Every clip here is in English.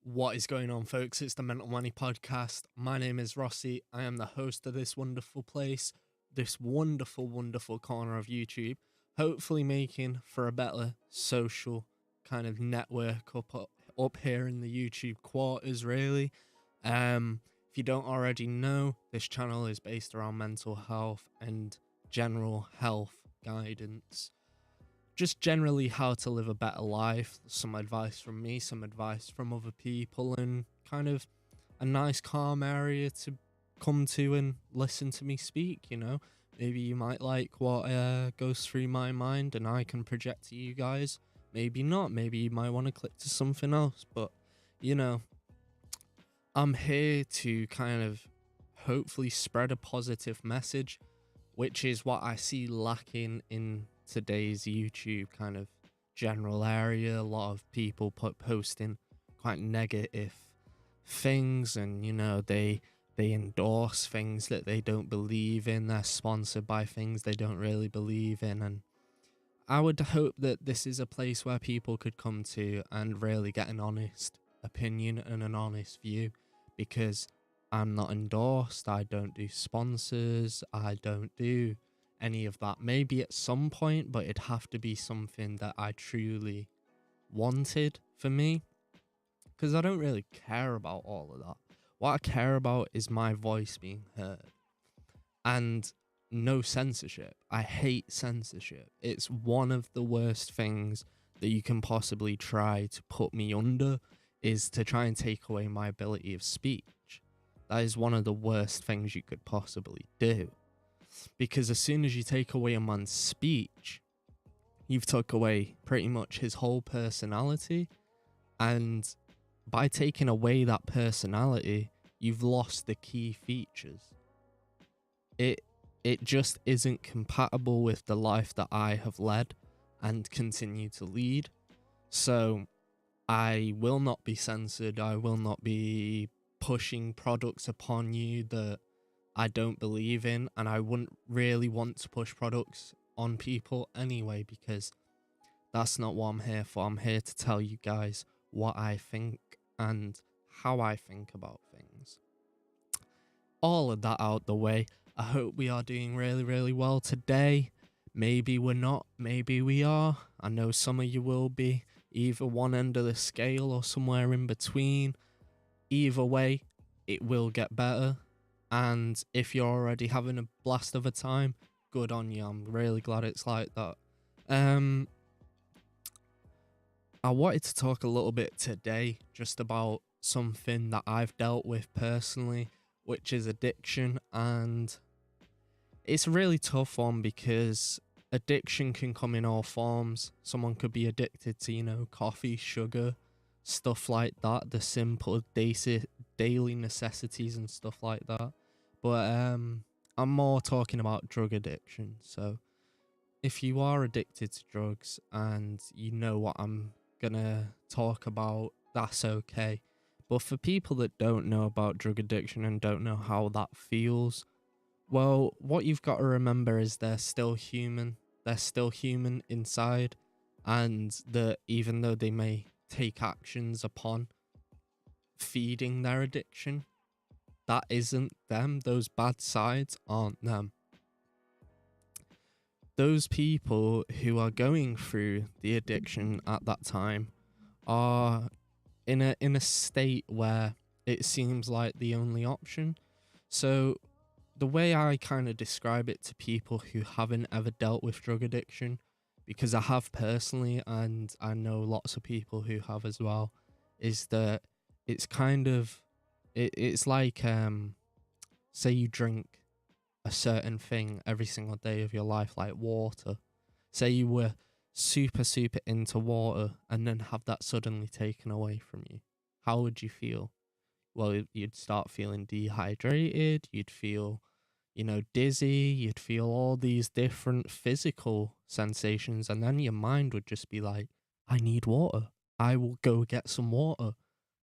What is going on, folks? It's the Mental Money Podcast. My name is Rossi. I am the host of this wonderful place, this wonderful, wonderful corner of YouTube, hopefully making for a better social kind of network up here in the YouTube quarters, really. If you don't already know, this channel is based around mental health and general health guidance, just generally how to live a better life, some advice from me, some advice from other people, and kind of a nice calm area to come to and listen to me speak. Maybe you might like what goes through my mind and I can project to you guys. Maybe not. Maybe you might want to click to something else. But you know I'm here to kind of hopefully spread a positive message, which is what I see lacking in today's YouTube kind of general area. A lot of people posting quite negative things, and they endorse things that they don't believe in. They're sponsored by things they don't really believe in, and I would hope that this is a place where people could come to and really get an honest opinion and an honest view, because I'm not endorsed, I don't do sponsors, I don't do any of that. Maybe at some point, but it'd have to be something that I truly wanted for me, because I don't really care about all of that. What I care about is my voice being heard and no censorship. I hate censorship. It's one of the worst things that you can possibly try to put me under, is to try and take away my ability of speech. That is one of the worst things you could possibly do, because as soon as you take away a man's speech, you've took away pretty much his whole personality, and by taking away that personality, you've lost the key features. It just isn't compatible with the life that I have led and continue to lead. So I will not be censored. I will not be pushing products upon you that I don't believe in, and I wouldn't really want to push products on people anyway, because that's not what I'm here for. I'm here to tell you guys what I think and how I think about things. All of that out the way, I hope we are doing really, really well today. Maybe we're not, maybe we are. I know some of you will be, either one end of the scale or somewhere in between. Either way, it will get better. And if you're already having a blast of a time, good on you. I'm really glad it's like that. I wanted to talk a little bit today just about something that I've dealt with personally, which is addiction. And it's a really tough one, because addiction can come in all forms. Someone could be addicted to, coffee, sugar, stuff like that, the simple daily necessities and stuff like that. But I'm more talking about drug addiction. So if you are addicted to drugs and you know what I'm gonna talk about, that's okay. But for people that don't know about drug addiction and don't know how that feels, well, what you've got to remember is they're still human. They're still human inside, and that even though they may take actions upon feeding their addiction, that isn't them. Those bad sides aren't them. Those people who are going through the addiction at that time are in a state where it seems like the only option. So the way I kind of describe it to people who haven't ever dealt with drug addiction, because I have personally, and I know lots of people who have as well, is that it's kind of, it's like, say you drink a certain thing every single day of your life, like water. Say you were super, super into water and then have that suddenly taken away from you. How would you feel? Well, you'd start feeling dehydrated, you'd feel, dizzy, you'd feel all these different physical sensations, and then your mind would just be like, I need water. I will go get some water.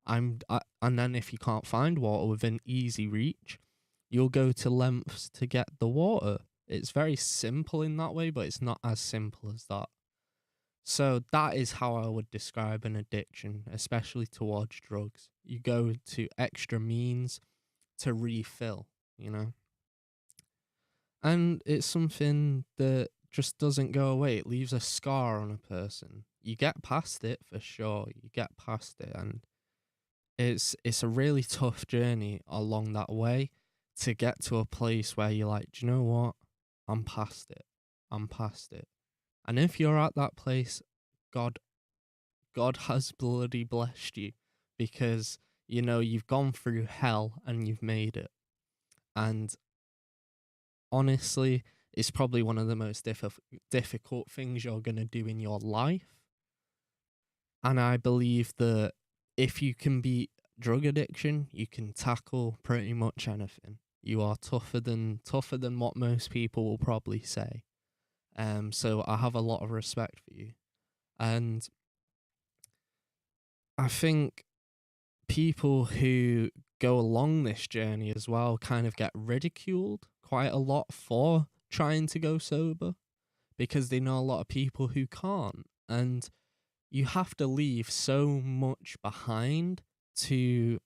And then if you can't find water within easy reach, you'll go to lengths to get the water. It's very simple in that way, but it's not as simple as that. So that is how I would describe an addiction, especially towards drugs. You go to extra means to refill, you know? And it's something that just doesn't go away. It leaves a scar on a person. You get past it for sure. You get past it, and it's a really tough journey along that way to get to a place where you're like, do you know what? I'm past it. I'm past it. And if you're at that place, God God has bloody blessed you, because you know you've gone through hell and you've made it. And honestly, it's probably one of the most difficult things you're going to do in your life. And I believe that if you can beat drug addiction, you can tackle pretty much anything. You are tougher than what most people will probably say. So I have a lot of respect for you. And I think people who go along this journey as well kind of get ridiculed quite a lot for trying to go sober, because they know a lot of people who can't. And you have to leave so much behind to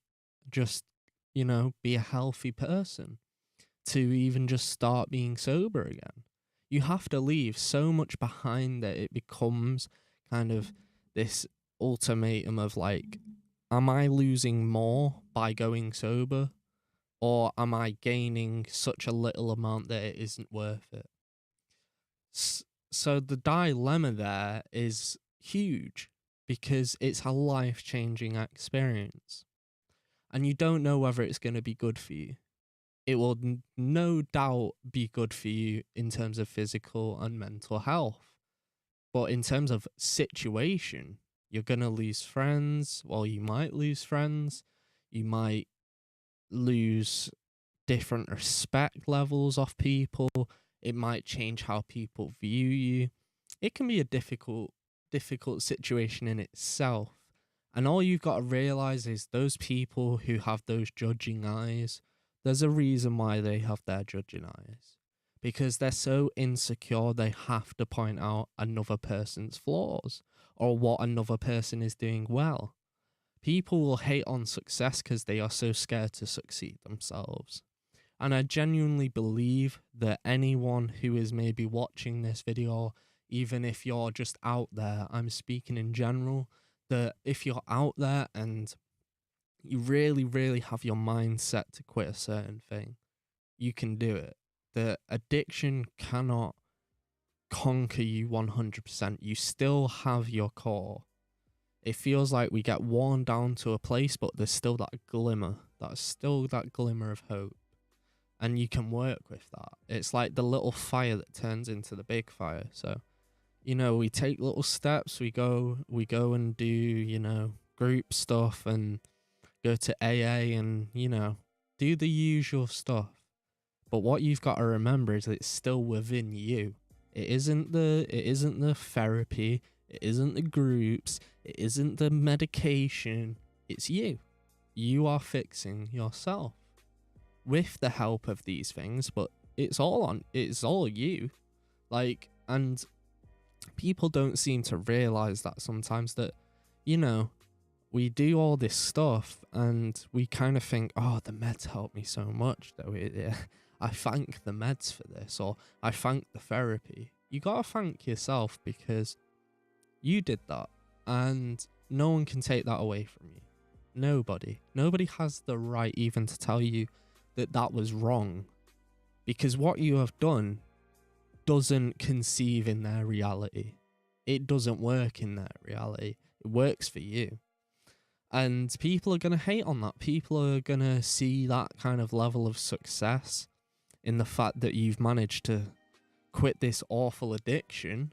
just, you know, be a healthy person, to even just start being sober again. You have to leave so much behind that it becomes kind of this ultimatum of like, am I losing more by going sober, or am I gaining such a little amount that it isn't worth it? So the dilemma there is huge, because it's a life-changing experience, and you don't know whether it's going to be good for you. It will no doubt be good for you in terms of physical and mental health, but in terms of situation, you're going to lose friends. Well, you might lose friends. You might lose different respect levels of people. It might change how people view you. It can be a difficult situation in itself. And all you've got to realize is those people who have those judging eyes, there's a reason why they have their judging eyes. Because they're so insecure, they have to point out another person's flaws or what another person is doing well. People will hate on success because they are so scared to succeed themselves. And I genuinely believe that anyone who is maybe watching this video, even if you're just out there, I'm speaking in general, that if you're out there and you really, really have your mind set to quit a certain thing, you can do it. The addiction cannot conquer you 100%. You still have your core. It feels like we get worn down to a place, but there's still that glimmer. That's still that glimmer of hope. And you can work with that. It's like the little fire that turns into the big fire. So, you know, we take little steps. We go and do, you know, group stuff and go to AA and, you know, do the usual stuff. But what you've got to remember is that it's still within you. It isn't the therapy. It isn't the groups. It isn't the medication. It's you. You are fixing yourself with the help of these things, but it's all you. Like, and people don't seem to realize that sometimes, that, you know, we do all this stuff and we kind of think, oh, the meds help me so much, though. I thank the meds for this, or I thank the therapy. You gotta thank yourself, because you did that, and no one can take that away from you. Nobody has the right even to tell you that that was wrong, because what you have done doesn't conceive in their reality. It doesn't work in their reality. It works for you. And people are going to hate on that. People are going to see that kind of level of success in the fact that you've managed to quit this awful addiction,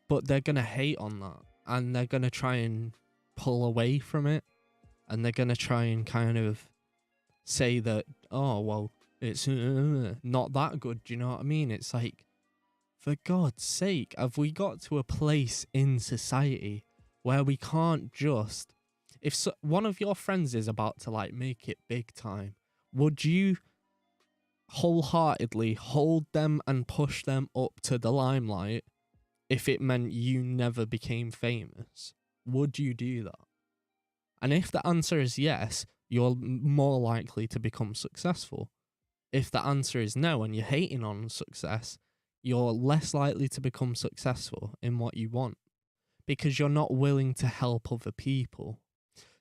but they're going to hate on that, and they're going to try and pull away from it, and they're going to try and kind of say that, oh, well, it's not that good. Do you know what I mean? It's like, for God's sake, have we got to a place in society where we can't just, if one of your friends is about to like make it big time, would you wholeheartedly hold them and push them up to the limelight, if it meant you never became famous? Would you do that? And if the answer is yes, you're more likely to become successful. If the answer is no and you're hating on success, you're less likely to become successful in what you want because you're not willing to help other people.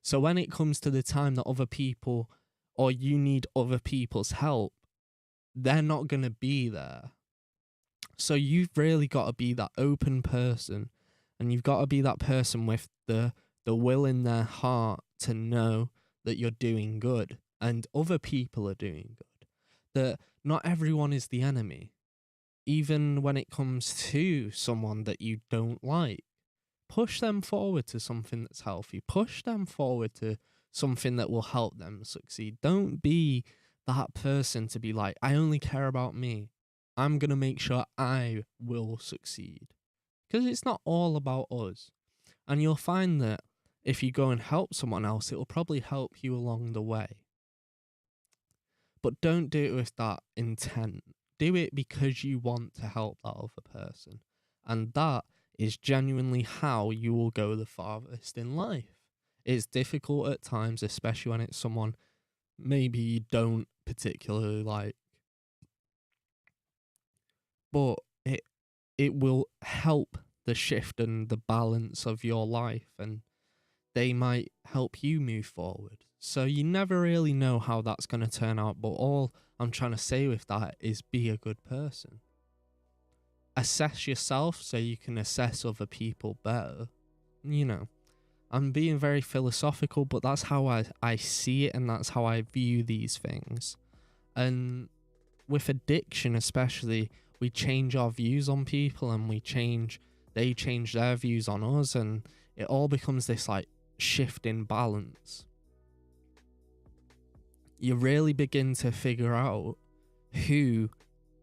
So when it comes to the time that other people or you need other people's help, they're not going to be there. So you've really got to be that open person, and you've got to be that person with the will in their heart to know that you're doing good and other people are doing good. That not everyone is the enemy. Even when it comes to someone that you don't like, push them forward to something that's healthy. Push them forward to something that will help them succeed. Don't be that person to be like, I only care about me. I'm going to make sure I will succeed. Because it's not all about us. And you'll find that if you go and help someone else, it will probably help you along the way. But don't do it with that intent. Do it because you want to help that other person. And that is genuinely how you will go the farthest in life. It's difficult at times, especially when it's someone maybe you don't particularly like. But it will help the shift and the balance of your life, and they might help you move forward. So you never really know how that's going to turn out, but all I'm trying to say with that is be a good person. Assess yourself so you can assess other people better. You know, I'm being very philosophical, but that's how I see it and that's how I view these things. And with addiction especially, we change our views on people and they change their views on us, and it all becomes this like shift in balance. You really begin to figure out who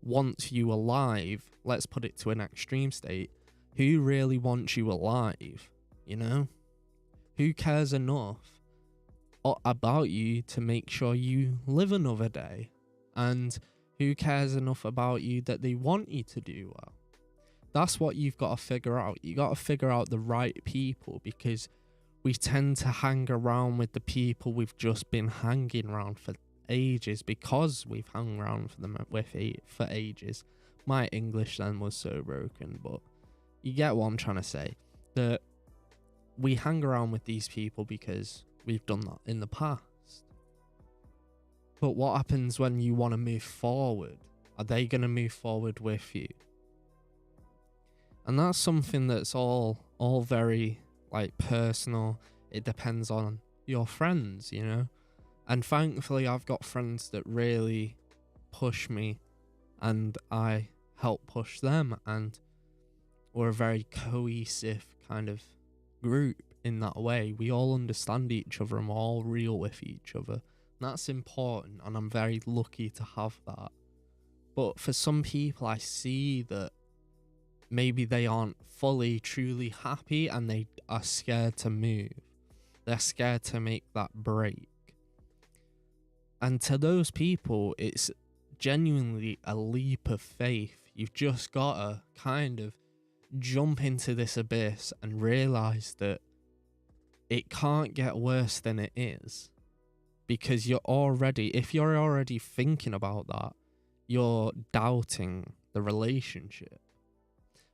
wants you alive. Let's put it to an extreme state. Who really wants you alive, you know? Who cares enough about you to make sure you live another day? And who cares enough about you that they want you to do well? That's what you've got to figure out. You got to figure out the right people, because we tend to hang around with the people we've just been hanging around for ages because we've hung around for them for ages. My English then was so broken, but you get what I'm trying to say. That we hang around with these people because we've done that in the past. But what happens when you want to move forward? Are they going to move forward with you? And that's something that's all very like personal. It depends on your friends, you know? And thankfully I've got friends that really push me and I help push them, and we're a very cohesive kind of group in that way. We all understand each other and we're all real with each other. And that's important, and I'm very lucky to have that. But for some people, I see that maybe they aren't fully, truly happy and they are scared to move. They're scared to make that break. And to those people, it's genuinely a leap of faith. You've just got to kind of jump into this abyss and realize that it can't get worse than it is. Because if you're already thinking about that, you're doubting the relationship.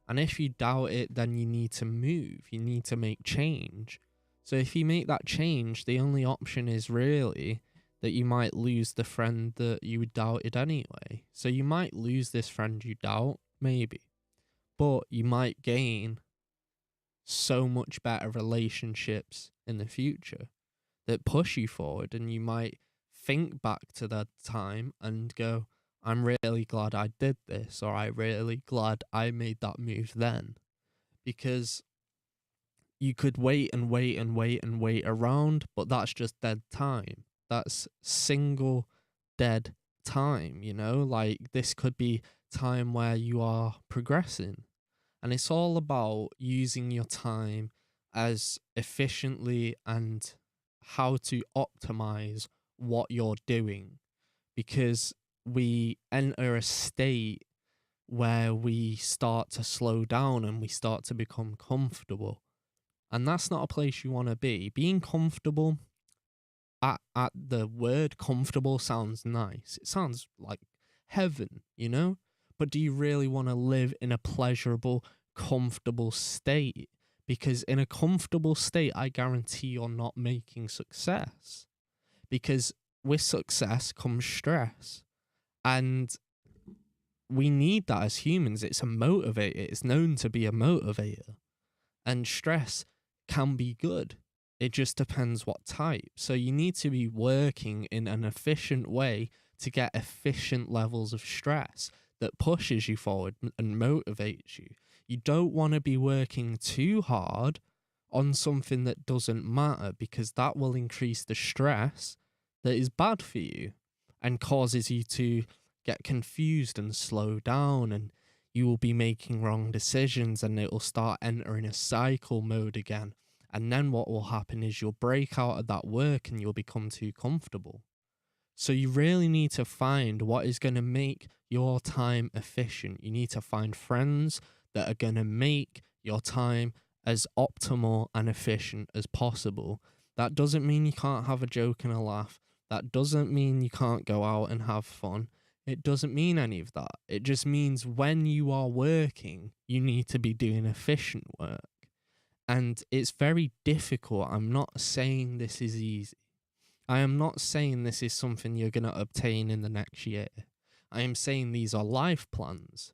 And if you doubt it, then you need to move. You need to make change. So if you make that change, the only option is really that you might lose the friend that you doubted anyway. So you might lose this friend you doubt, maybe. But you might gain so much better relationships in the future that push you forward, and you might think back to that time and go, I'm really glad I did this, or I'm really glad I made that move then. Because you could wait and wait and wait and wait around, but that's just dead time. That's single dead time, you know? Like, this could be time where you are progressing. And it's all about using your time as efficiently and how to optimize what you're doing. Because we enter a state where we start to slow down and we start to become comfortable. And that's not a place you want to be. Being comfortable, at the word comfortable sounds nice. It sounds like heaven, you know? But do you really want to live in a pleasurable, comfortable state? Because in a comfortable state, I guarantee you're not making success. Because with success comes stress. And we need that as humans. It's a motivator. It's known to be a motivator. And stress can be good. It just depends what type. So you need to be working in an efficient way to get efficient levels of stress that pushes you forward and motivates you. You don't want to be working too hard on something that doesn't matter, because that will increase the stress that is bad for you and causes you to get confused and slow down, and you will be making wrong decisions, and it will start entering a cycle mode again. And then what will happen is you'll break out of that work and you'll become too comfortable. So you really need to find what is going to make your time efficient. You need to find friends that are going to make your time as optimal and efficient as possible. That doesn't mean you can't have a joke and a laugh. That doesn't mean you can't go out and have fun. It doesn't mean any of that. It just means when you are working, you need to be doing efficient work. And it's very difficult. I'm not saying this is easy. I am not saying this is something you're going to obtain in the next year. I am saying these are life plans.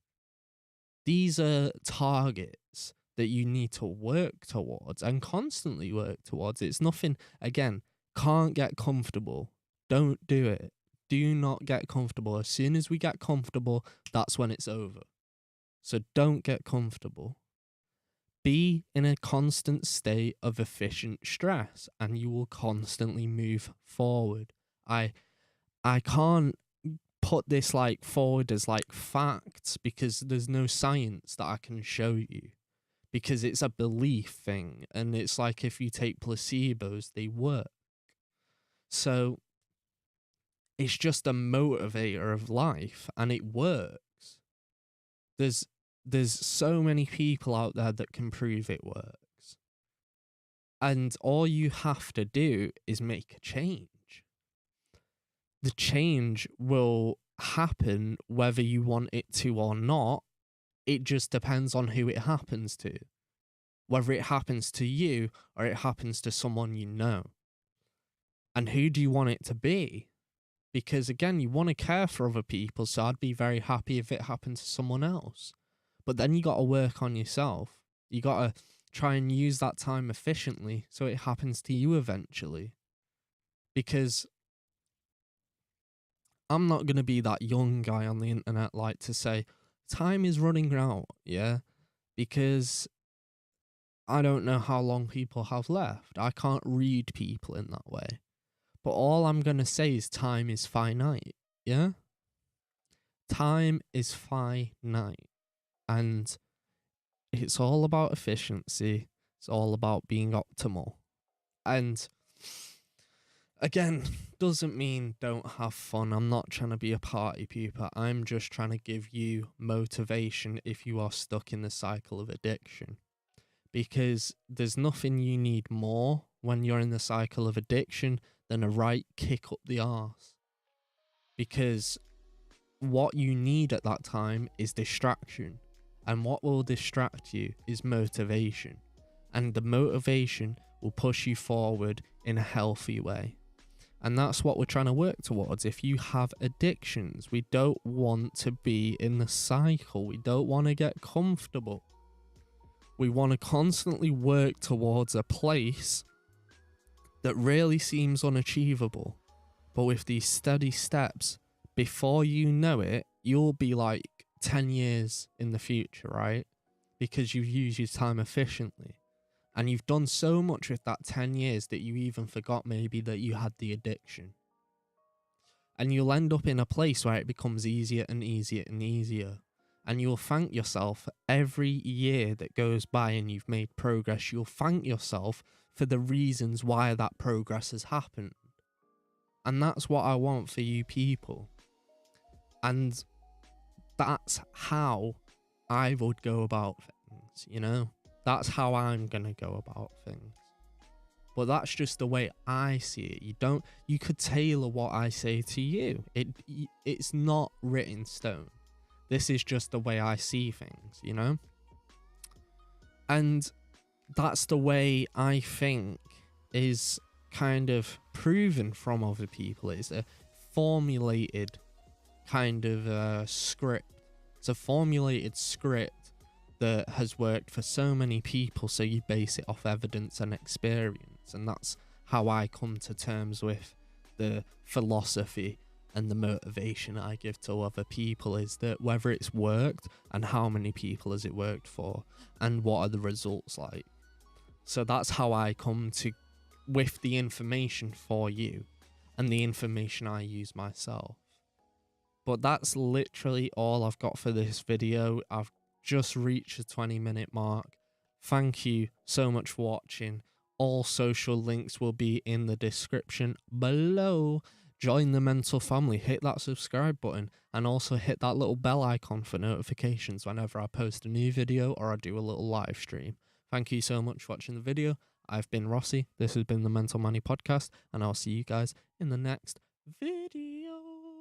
These are targets that you need to work towards and constantly work towards. It's nothing, again, can't get comfortable. Don't do it. Do not get comfortable. As soon as we get comfortable, that's when it's over. So don't get comfortable. Be in a constant state of efficient stress and you will constantly move forward. I can't put this like forward as like facts because there's no science that I can show you, because it's a belief thing, and it's like if you take placebos, they work. So it's just a motivator of life and it works. There's so many people out there that can prove it works. And all you have to do is make a change. The change will happen whether you want it to or not. It just depends on who it happens to. Whether it happens to you or it happens to someone you know. And who do you want it to be? Because again, you want to care for other people, so I'd be very happy if it happened to someone else. But then you got to work on yourself. You got to try and use that time efficiently so it happens to you eventually. Because I'm not going to be that young guy on the internet like to say, time is running out, yeah? Because I don't know how long people have left. I can't read people in that way. But all I'm going to say is time is finite, yeah? Time is finite. And it's all about efficiency. It's all about being optimal. And again, doesn't mean don't have fun. I'm not trying to be a party pooper. I'm just trying to give you motivation if you are stuck in the cycle of addiction. Because there's nothing you need more when you're in the cycle of addiction than a right kick up the arse. Because what you need at that time is distraction. And what will distract you is motivation. And the motivation will push you forward in a healthy way. And that's what we're trying to work towards. If you have addictions, we don't want to be in the cycle. We don't want to get comfortable. We want to constantly work towards a place that really seems unachievable. But with these steady steps, before you know it, you'll be like 10 years in the future, right? Because you've used your time efficiently. And you've done so much with that 10 years that you even forgot maybe that you had the addiction. And you'll end up in a place where it becomes easier and easier and easier. And you'll thank yourself every year that goes by and you've made progress. You'll thank yourself for the reasons why that progress has happened. And that's what I want for you people. And that's how I would go about things, you know? That's how I'm going to go about things. But that's just the way I see it. You could tailor what I say to you. It's not written in stone. This is just the way I see things, you know? And that's the way I think is kind of proven from other people. It's a formulated kind of script. It's a formulated script that has worked for so many people, so you base it off evidence and experience. And that's how I come to terms with the philosophy and the motivation I give to other people, is that whether it's worked and how many people has it worked for and what are the results like. So that's how I come to with the information for you and the information I use myself. But that's literally all I've got for this video. I've just reached the 20-minute mark. Thank you so much for watching. All social links will be in the description below. Join the mental family, hit that subscribe button, and also hit that little bell icon for notifications whenever I post a new video or I do a little live stream. Thank you so much for watching the video. I've been Rossi. This has been the Mental Money Podcast, and I'll see you guys in the next video.